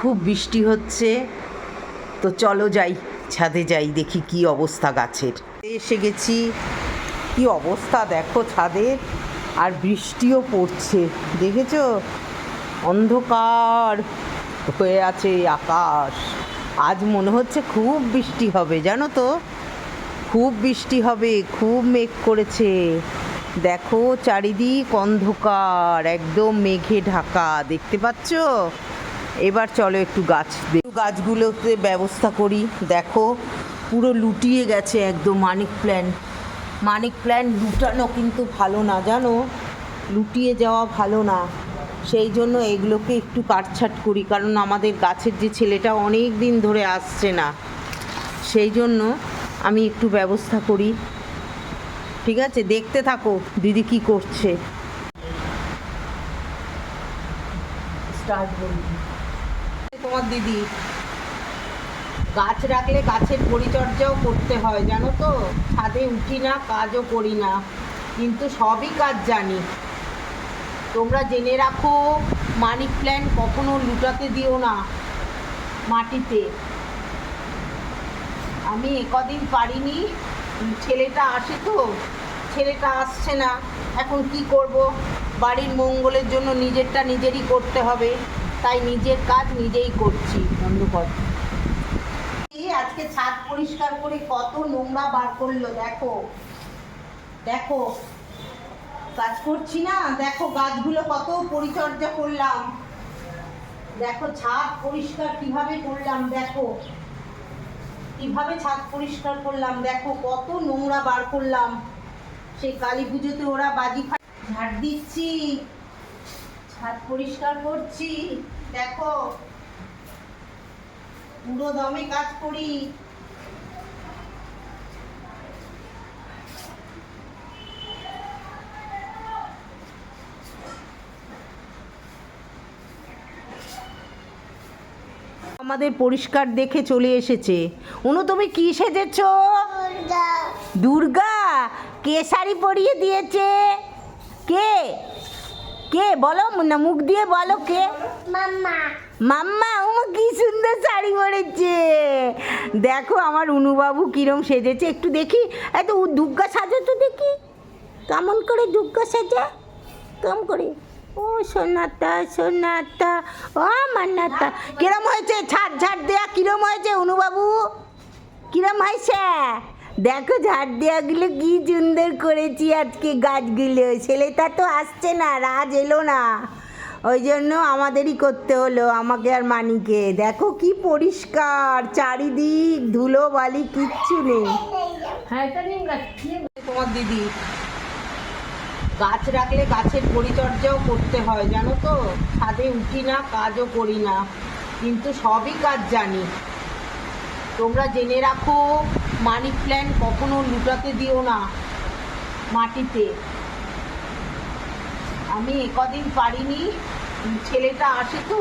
খুব বৃষ্টি হচ্ছে, তো চলো যাই ছাদে, যাই দেখি কি অবস্থা গাছের। এসে গেছি, কি অবস্থা দেখো ছাদের, আর বৃষ্টিও পড়ছে, দেখেছো অন্ধকার হয়ে আছে আকাশ। আজ মনে হচ্ছে খুব বৃষ্টি হবে, জানো তো, খুব বৃষ্টি হবে, খুব মেঘ করেছে। দেখো চারিদিক অন্ধকার, একদম মেঘে ঢাকা, দেখতে পাচ্ছ? এবার চলো একটু গাছগুলোতে ব্যবস্থা করি। দেখো পুরো লুটিয়ে গেছে একদম মানিক প্ল্যান্ট লুটানো কিন্তু ভালো না, জানো, লুটিয়ে যাওয়া ভালো না। সেই জন্য এগুলোকে একটু কাটছাট করি, কারণ আমাদের গাছের যে ছেলেটা অনেক দিন ধরে আসছে না, সেই জন্য আমি একটু ব্যবস্থা করি। ঠিক আছে, দেখতে থাকো দিদি কি করছে। স্টার্ট করি। তোমার দিদি গাছ রাখলে গাছের পরিচর্যাও করতে হয়, জানো তো। ছাদে উঠি না, কাজও করি না, কিন্তু সবই কাজ জানি। তোমরা জেনে রাখো, মানি প্ল্যান্ট কখনো লুটাতে দিও না মাটিতে। আমি একদিন পারিনি, ছেলেটা আসে তো, ছেলেটা আসছে না, এখন কি করব? বাড়ির মঙ্গলের জন্য নিজেরটা নিজেরই করতে হবে, তাই নিজের কাজ নিজেই করছি। বন্ধুগণ, আজকে ছাদ পরিষ্কার করে কত নোংরা বার করলো, দেখো দেখো, কাজ করছি না, দেখো গাছগুলো কত পরিচর্যা করলাম, দেখো ছাদ পরিষ্কার কিভাবে করলাম, দেখো কিভাবে ছাদ পরিষ্কার করলাম, দেখো কত নোংরা বার করলাম। সেই কালী পুজোতে ওরা বাজি ঝাড় দিচ্ছি, ছাদ পরিষ্কার করছি, দেখো পুরো দমে কাজ করি। আমাদের পরিষ্কার দেখে চলে এসেছে। অনু, তুমি কি সেজেছো? দুর্গা। কে শাড়ি পরিয়ে দিয়েছে? কে কে বলো না, মুখ দিয়ে বলো কে। মাম্মা। মাম্মা, ও কি সুন্দর শাড়ি পরেছে। দেখো আমার অনুবাবু কিরম সেজেছে, একটু দেখি। এত দুর্গা সাজে তো দেখি, কেমন করে দুর্গা সাজে, কেমন করে। ও সোনাতা সোনাতা, ও মান্নাতা। কিরম হয়েছে ঝাড় দেয়া, কিরম হয়েছে অনুবাবু, কিরম হয়েছে? দেখো ঝাড় দেওয়াগুলো কি সুন্দর করেছি আজকে গাছগুলো। ছেলেটা তো আসছে না, রাজ এলো না, ওই জন্য আমাদেরই করতে হলো, আমাকে আর মানিকে। দেখো কি পরিষ্কার চারিদিক, ধুলো বালি কিচ্ছু নেই। হ্যাঁ, এটা নিন গাছ। তোমার দিদি গাছ রাখলে গাছের পরিচর্যাও করতে হয়, জানো তো। ছাদে উঠি না, কাজও করি না, কিন্তু সবই কাজ জানি। তোমরা জেনে রাখো, মানি প্ল্যান্ট কখনো লুটাতে দিও না মাটিতে। আমি একদিন পারিনি, ছেলেটা আসে তো,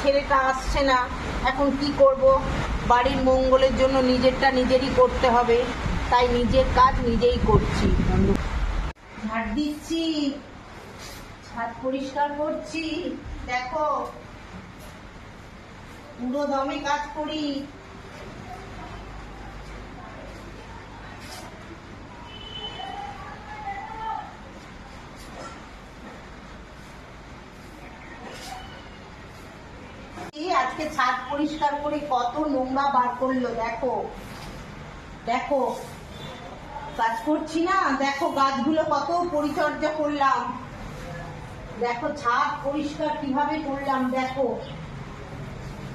ছেলেটা আসছে না, এখন কি করব? বাড়ির মঙ্গলের জন্য নিজেরটা নিজেরই করতে হবে, তাই নিজের কাজ নিজেই করছি। ঝাড় দিচ্ছি, ছাদ পরিষ্কার করছি, দেখো পুরো দমে কাজ করি। আজকে ছাদ পরিষ্কার করে কত নোংরা বার করলো, দেখো দেখো, কাজ করছি না, দেখো গাছগুলো কত পরিচর্যা করলাম, দেখো ছাদ পরিষ্কার কিভাবে করলাম, দেখো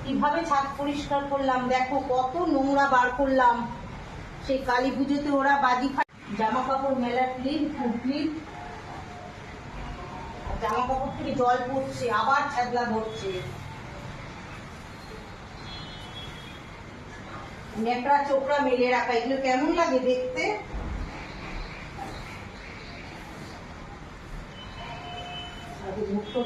কিভাবে ছাদ পরিষ্কার করলাম, দেখো কত নোংরা বার করলাম। সেই কালী পুজোতে ওরা বাজি জামা কাপড় মেলার ক্লিপ, জামা কাপড় থেকে জল পড়ছে, আবার ছ্যাদলা ধরছে। নেকড়া চোপড়া মেলে রাখা, এগুলো কেমন লাগে দেখতে? মুখটা